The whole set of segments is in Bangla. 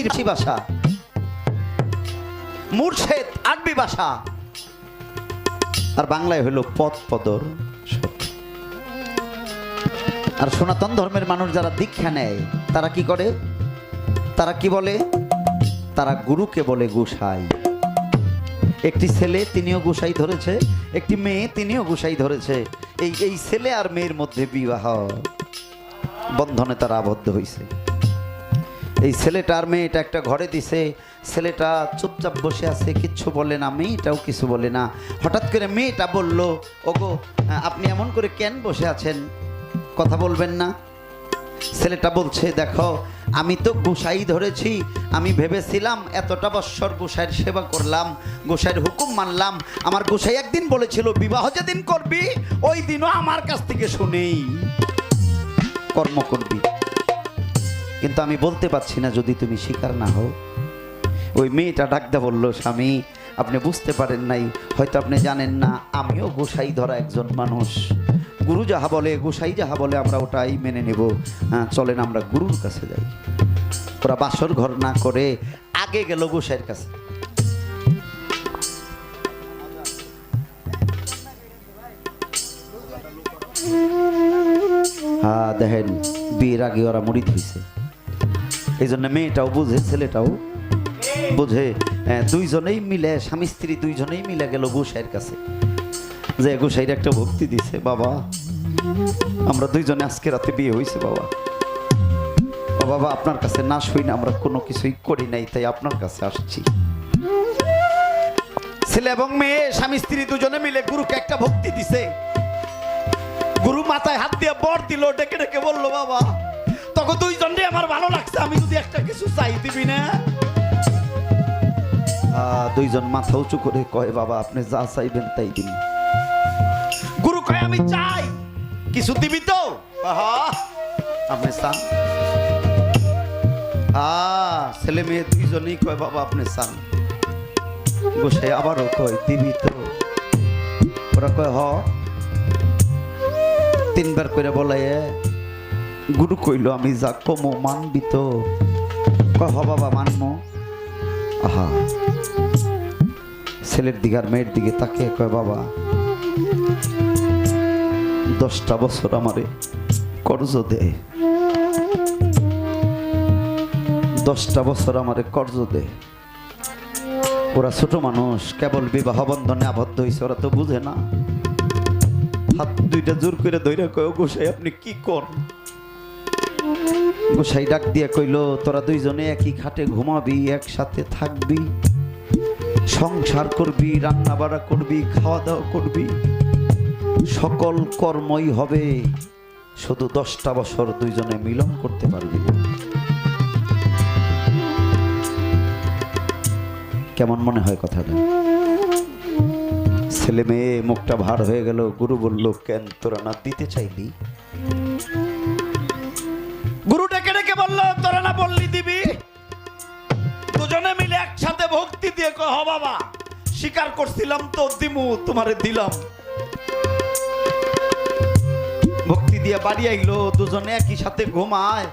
ফার্সি ভাষা, মুর্শেদ আরবি ভাষা, আর বাংলায় হলো পথ পদর। আর সনাতন ধর্মের মানুষ যারা দীক্ষা নেয় তারা কি করে? তারা কি বলে? তারা গুরুকে বলে গোসাই। একটি ছেলে তিনিও গোসাই ধরেছে, একটি মেয়ে তিনিও গোসাই ধরেছে। এই ছেলে আর মেয়ের মধ্যে বিবাহ বন্ধনে তারা আবদ্ধ হয়েছে। এই ছেলেটা আর মেয়েটা একটা ঘরে দিছে, ছেলেটা চুপচাপ বসে আছে, কিচ্ছু বলে না, মেয়েটাও কিছু বলে না। হঠাৎ করে মেয়েটা বলল, ওগো আপনি এমন করে কেন বসে আছেন, কথা বলবেন না? ছেলেটা বলছে, দেখো আমি তো গোসাই ধরেছি, আমি ভেবেছিলাম এতটা বৎসর গোসাইয়ের সেবা করলাম, গোসাইয়ের হুকুম মানলাম, আমার গোসাই একদিন বলেছিল বিবাহ যেদিন করবি ওই দিনও আমার কাছ থেকে শুনেই কর্ম করবি, কিন্তু আমি বলতে পারছি না যদি তুমি স্বীকার না হও। ওই মেয়েটা ডাকতে বলল, স্বামী আপনি বুঝতে পারেন নাই, হয়তো আপনি জানেন না, আমিও গোসাই ধরা একজন মানুষ। গুরু যাহা বলে, গোসাই যাহা বলে আমরা ওটাই মেনে নেব। হ্যাঁ চলেন আমরা গুরুর কাছে যাই। ওরা বাসর ঘর না করে আগে গেল গোসাইয়ের কাছে। হ্যাঁ দেখেন বিয়ের আগে ওরা মুড়ি ধুইছে, এই জন্য মেয়েটাও বুঝে ছেলেটাও বুঝে। দুইজনেই মিলে, স্বামী স্ত্রী দুইজনেই মিলে গেল গোসাইয়ের কাছে, যে গোসাইয়ের একটা ভক্তি দিছে, বাবা আমরা দুইজনে আজকে রাতে বিয়ে হয়েছে বাবা, ও বাবা আপনার কাছে না শুই না, আমরা কোনো কিছুই করি নাই, তাই আপনার কাছে আসছি। ছেলে এবং মেয়ে স্বামী স্ত্রী দুজনে মিলে গুরুকে একটা ভক্তি দিছে। গুরু মাথায় হাত দিয়ে বর দিল, ডেকে ডেকে বললো, বাবা তখন দুইজনে আমার ভালো লাগছে, আমি যদি একটা কিছু চাই দিবি না? দুইজন মাথা উঁচু করে কয়, বাবা আপনি যা চাইবেন তাই দিন। গুরু কয়, আমি চাই, কিছু দিবি তো? আপনি চান? ছেলে মেয়ে দুইজনেই কয়, বাবা আপনি চান। গোসাই আবারও কয়, দিবি তো? ওরা কয় হ। তিনবার করে বলে, গুরু কইল আমি যা কমো মানবি তো? কয় হ বাবা মানবো। আহা, ছেলের দিকে আর মেয়ের দিকে তাকিয়ে কয়, বাবা 10টা বছর আমারে কর্জ দে, 10টা বছর আমারে কর্জ দে। ওরা ছোট মানুষ, কেবল বিবাহ বন্ধনে আবদ্ধ হয়েছে, ওরা তো বুঝে না। হাত দুইটা জোর করে ধইরা কয়, গোসাই আপনি কি কর? গোসাই ডাক দিয়ে কইল, তোরা দুইজনে একই খাটে ঘুমাবি, একসাথে থাকবি, সংসার করবি, রান্না বাড়া করবি, খাওয়া দাওয়া করবি, সকল কর্মই হবে, শুধু 10টা বছর দুইজনে মিলন করতে পারবি না। কেমন মনে হয় কথাটা? ছেলে মেয়ে মুখটা ভার হয়ে গেল। গুরু বলল, কেন তোরা না দিতে চাইলি? গুরু ডেকে ডেকে বলল, তোরা না বললি দিবি? দুজনে মিলে একসাথে ভক্তি দিয়ে কয়, হ বাবা স্বীকার করছিলাম তো, দিমু, তোমারে দিলাম। ভক্তি দিয়ে বাড়ি আইলো, দুজনে একই সাথে ঘুমায়।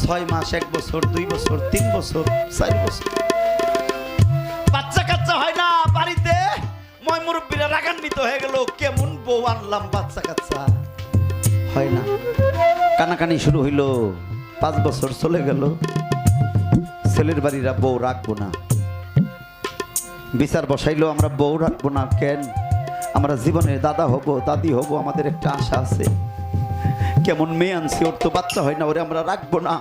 6 মাস, 1 বছর, 2 বছর, 3 বছর, 4 বছর, বাচ্চা কাচ্চা হয় না বাড়িতে। মই মুরব্বীরা রাগান্বিত হয়ে গেল, কেমন বউ আনলাম, বাচ্চা কাচ্চা হয় না। কানাকানি শুরু হইল। 5 বছর চলে গেল, ছেলের বাড়িরা বউ রাখবো না, বিচার বসাইলো, আমরা বউ রাখবো না। কেন? আমরা জীবনে দাদা হব, দাদি হব, আমাদের একটা আশা আছে। কেমন মেয়ে আনছি, ওর তো বাচ্চা হয় না, ওরে আমরা রাখবো না।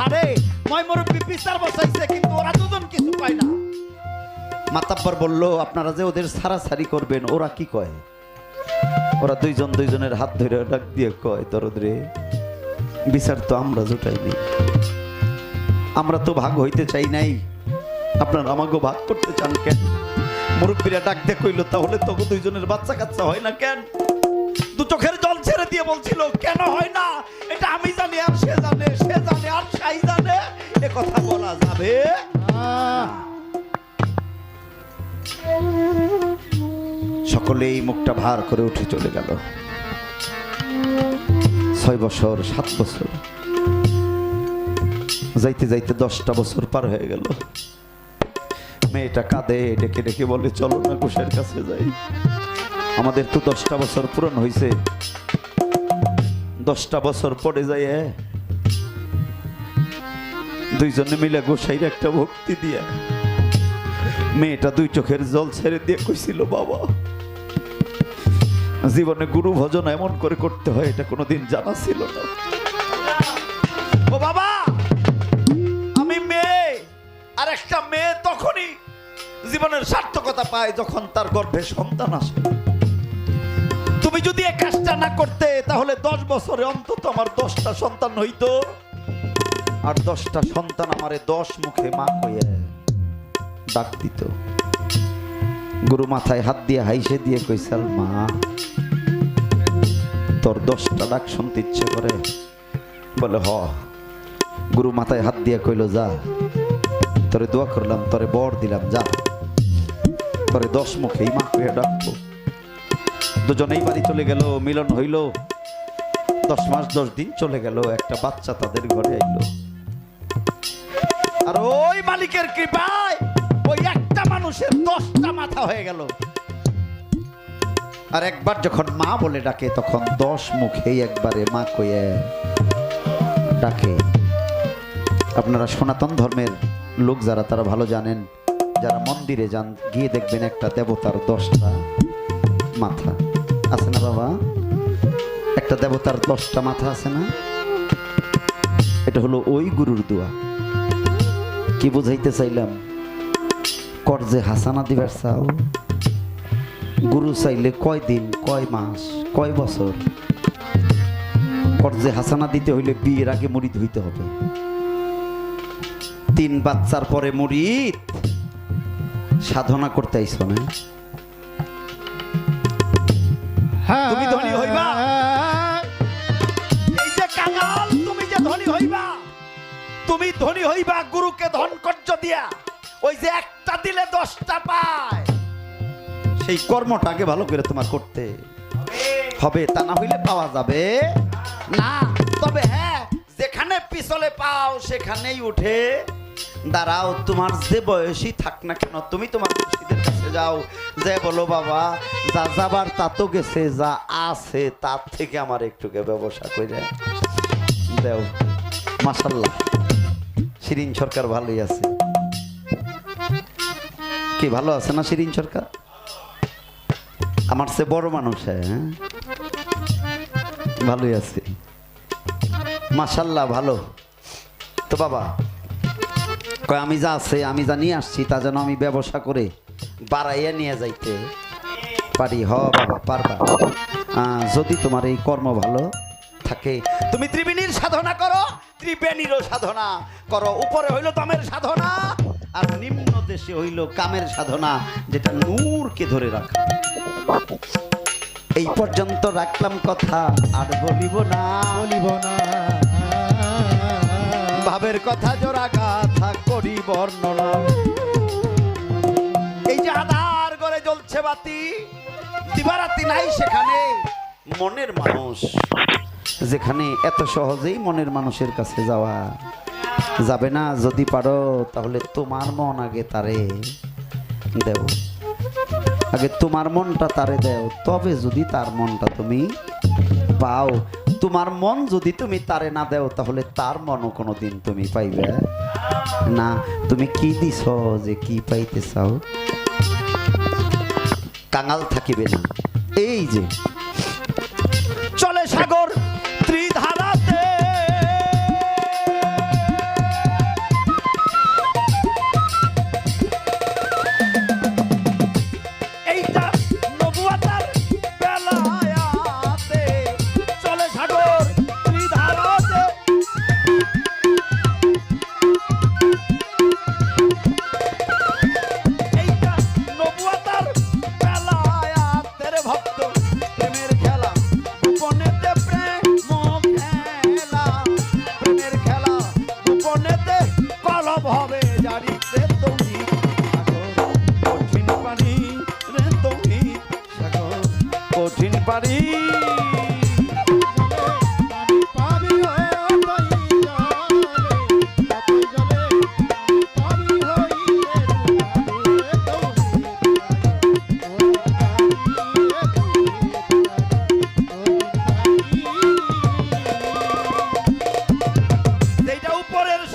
আরে মই মুরব্বী বিচার বসাইছে, কিন্তু ওরা দুজন কিছু পায় না। মাতাব্বর বলল, আপনারা যে ওদের ছাড়াছাড়ি করবেন, ওরা কি কয়? ওরা দুইজন দুইজনের হাত ধরে ডাক দিয়ে কয়, দরদ রে, বিচার তো আমরা জোটাইনি, আমরা তো ভাগ হইতে চাই নাই, আপনারা আমাকে ভাগ করতে চান কেন? মুরব্বীরা ডাক দিয়ে কইল, তাহলে তো দুইজনের বাচ্চা কাচ্চা হয় না কেন? দু চোখের জল ছেড়ে দিয়ে বলছিল, কেন হয় না এটা আমি জানি, আর সে জানে, সে জানে আর সাই জানে, এ কথা বলা যাবে? সকলেই মুখটা ভার করে উঠে চলে গেল। 6 বছর, 7 বছর, যাইতে যাইতে 10টা বছর পার হয়ে গেল। মেয়েটা কাঁদে, ডেকে ডেকে বলে চলো না গোসাইয়ের কাছে যাই। আমাদের তো 10টা বছর পূরণ হয়েছে। 10টা বছর পরে যাই দুইজনে মিলে গোসাইয়ের একটা ভক্তি দিয়া মেয়েটা 2 চোখের জল ছেড়ে দিয়ে কইছিল, বাবা জীবনে গুরু ভজন এমন করে করতে হয় এটা কোনোদিন জানা ছিল না। ও বাবা, আমি মেয়ে, আর একটা মেয়ে তখনই জীবনের সার্থকতা পায় যখন তার গর্ভে সন্তান আসে। তুমি যদি এই কাজটা না করতে তাহলে 10 বছরে অন্তত আমার 10টা সন্তান হইতো, আর 10টা সন্তান আমারে 10 মুখে মা হয়ে ডাক দিত। গুরু মাথায় হাত দিয়ে হাইসে দিয়ে কইসাল, মা তোর 10টা ডাক শুনতে ইচ্ছে করে? বলে হ। গুরু মাথায় হাত দিয়ে কইল, যা তোরে দোয়া করলাম, তোরে বর দিলাম, যা তোরে 10 মুখেই মা হয়ে ডাকবো। দুজনেই বাড়ি চলে গেল, মিলন হইল। 10 মাস 10 দিন চলে গেল, একটা বাচ্চা তাদের ঘরে আইলো। আর ওই মালিকের কৃপায় ওই একটা মানুষের 10টা মাথা হয়ে গেল। আর একবার যখন মা বলে ডাকে তখন 10 মুখেই একবারে মা কয়ে ডাকে। আপনারা সনাতন ধর্মের লোক যারা, তারা ভালো জানেন। যারা মন্দিরে যান গিয়ে দেখবেন একটা দেবতার 10টা মাথা আছে না বাবা? একটা দেবতার 10টা মাথা আছে না? এটা হলো ওই গুরুর দোয়া। কি বুঝাইতে চাইলাম? কর্জে হাসানা দিবার চাও, গুরু চাইলে কয় দিন, কয় মাস, কয় বছর? কর্জে হাসানা দিতে হইলে বিয়ের আগে মুরিদ হইতে হবে। 3 বাচ্চার পরে মুরিদ। সাধনা করতে আইছো না? তুমি ধনী হইবা, এই যে কাঙাল, তুমি যে ধনী হইবা, তুমি ধনী হইবা গুরুকে ধন কর্য দিয়া। ওই যে একটা দিলে 10টা পায়, সেই কর্মটাকে ভালো করে তোমার করতে হবে। তা না হইলে পাওয়া যাবে না। তবে হ্যাঁ, যেখানে পিছলে পাও সেখানেই উঠে দাঁড়াও। তোমার যে বয়সী থাক না কেন, তুমি তোমার মুর্শিদের কাছে যাও, যে বলো বাবা যা যাবার তা তো গেছে, যা আছে তার থেকে আমার একটুকে ব্যবসা করে দেও। মাশাআল্লাহ, শিরিন সরকার ভালোই আছে। কি ভালো আছে না শিরিন সরকার? আমার সে বড় মানুষ, হ্যাঁ ভালোই আছে মাশাআল্লাহ, ভালো। তো বাবা কয় আমি যা আছে, আমি যা নিয়ে আসছি তা যেন আমি ব্যবসা করে বাড়াইয়া নিয়ে যাইতে পারি। হ বাবা পারবা, যদি তোমার এই কর্ম ভালো থাকে। তুমি ত্রিবেণীর সাধনা করো, ত্রিবেণীরও সাধনা করো। উপরে হইল দমের সাধনা, আর নিম্ন দেশে হইল কামের সাধনা, যেটা নূরকে ধরে রাখা। এই পর্যন্ত রাখলাম কথা, আর বলিব না, বলিব না। ভাবের কথা জোড়া গাথা করি বর্ণনা। এই যে আধার করে জ্বলছে বাতি, দিবারাতি নাই সেখানে মনের মানুষ। যেখানে এত সহজেই মনের মানুষের কাছে যাওয়া যাবে না। যদি পারো তাহলে তোমার মন আগে তারে দেও, আগে তোমার মনটা তারে দেও, তবে যদি তার মনটা তুমি পাও। তোমার মন যদি তুমি তারে না দেও তাহলে তার মনও কোনোদিন তুমি পাইবে না। তুমি কি দিছ যে কি পাইতে চাও? কাঙাল থাকিবে না। এই যে চলে সাগর ত্রিধারাতে, এইটা নবুয়াতার বেলায়াতে, চলে সাগর ত্রিধারাতে। এইটা নবুয়াতার বেলায়াতের ভক্ত প্রেমে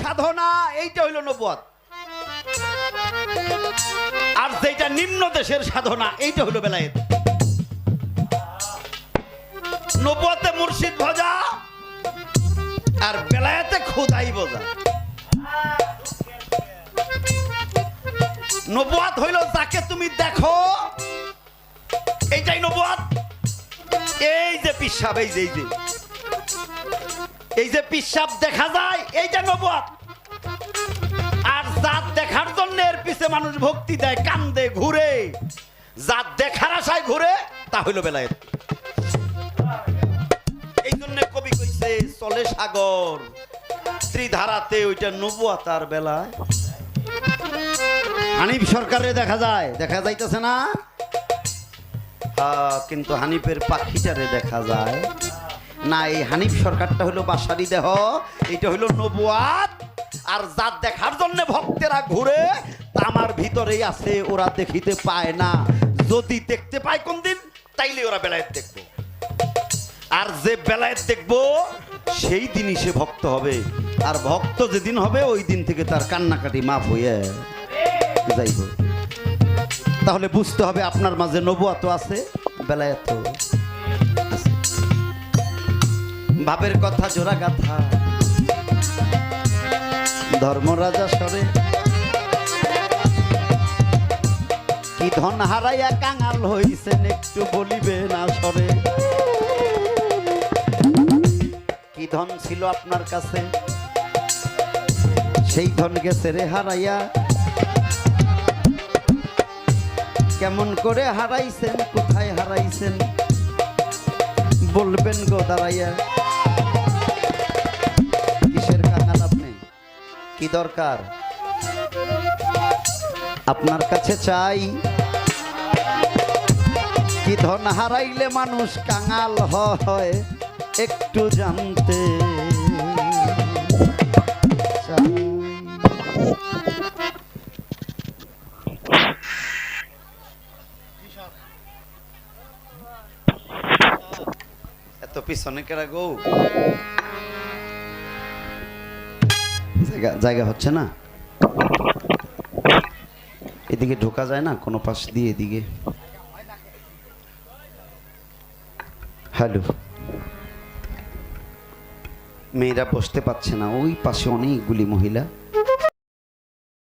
সাধনা এইটা হইল নবুয়ত, আর যেটা নিম্ন দেশের সাধনা এইটা হইল বেলায়েত। নবুয়তে মুর্শিদ ভজা আর বেলায়েতে খোদাই বোঝা। নবুয়ত হইল যাকে তুমি দেখো এইটাই নবুয়ত। এই যে পিশাব, এই যে পিশাব দেখা যায় এইটা নবুয়ত। আর জাত দেখার জন্য এর পিছে মানুষ ভক্তি দেয়, কান্দে, ঘুরে, জাত দেখার আশায় ঘুরে, তা হইল বেলায়েত। এই জন্য কবি কইছে চলে সাগর ত্রিধারাতে, ওইটা নবুয়ত আর বেলায়। হানিফ সরকারে দেখা যায়, দেখা যাইতেছে না, কিন্তু হানিফের পাখিটারে দেখা যায় না। এই হানিফ সরকারটা হলো বাসারি দেহ, এইটা হইল নবুয়ত। আর জাত দেখার জন্য ভক্তেরা ঘুরে, আমার ভিতরেই আছে, ওরা দেখিতে পায় না। যদি দেখতে পায় কোন দিন, তাইলে ওরা বেলায়েত দেখবো। আর যে বেলায়েত দেখবো সেই দিনই সে ভক্ত হবে। আর ভক্ত যেদিন হবে ওই দিন থেকে তার কান্নাকাটি মাফ হয়ে যাইব। তাহলে বুঝতে হবে আপনার মাঝে নবুয়ত আছে, বেলায়েত আছে। ভাবের কথা জোড়া গাথা ধর্মরাজা সরে, কি ধন হারাইয়া কাঙাল হইছেন একটু বলিবে না সরে। কি ধন ছিল আপনার কাছে, সেই ধন গেছে রে হারাইয়া। কেমন করে হারাইছেন, কোথায় হারাইছেন, বলবেন গো দাঁড়াইয়া। কিসের কাঙাল আপনি, কি দরকার আপনার কাছে চাই। কি ধন হারাইলে মানুষ কাঙাল হয় একটু জানতে চাই। এত পিছনে কেরা গো, জায়গা হচ্ছে না, এদিকে ঢোকা যায় না কোনো পাশ দিয়ে, এদিকে। হ্যালো, মেয়েরা বসতে পারছে না, ওই পাশে অনেকগুলি মহিলা।